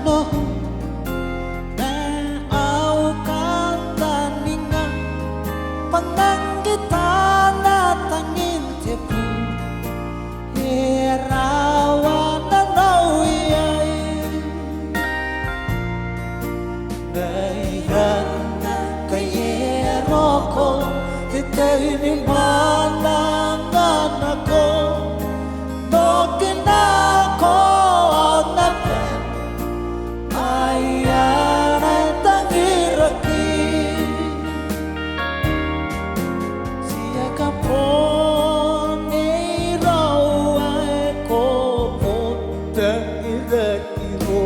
no na au kataninga panang kita na tangin tepu herawa na nauiyay naihan kayero ko titay ni manangan ako tokin ako na pen ayan tangiraki siya ka po ni raw ay ko po tangiraki mo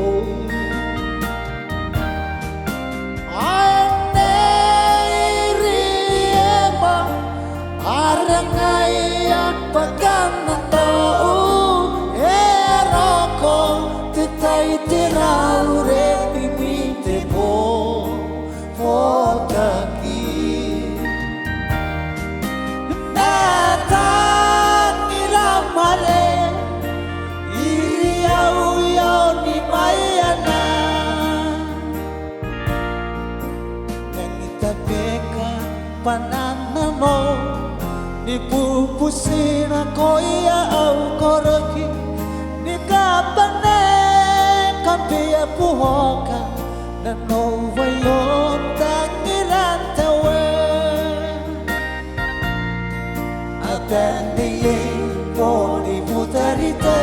pananamo ni pupusin ako iaaw koraki ni kapane kapia puhoka na novayon tangiran tawe atende poni putarite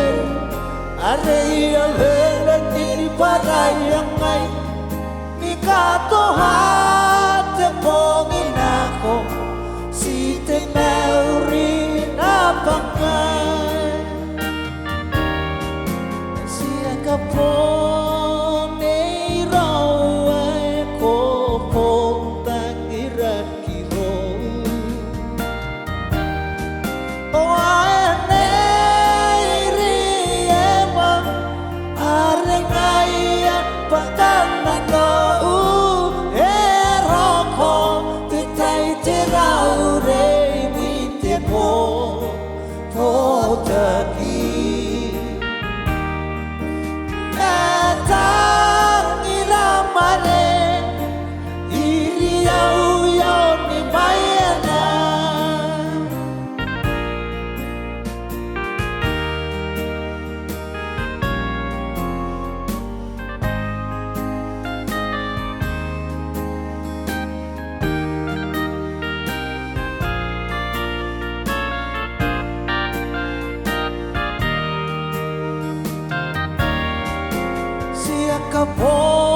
arei alhela ni parayang ay ni katohat mongin ako si Temeuri na pangay siya ka po ni raw ay ko pong tangiraki-ro o anay riyema areng ayan pagkanano ka po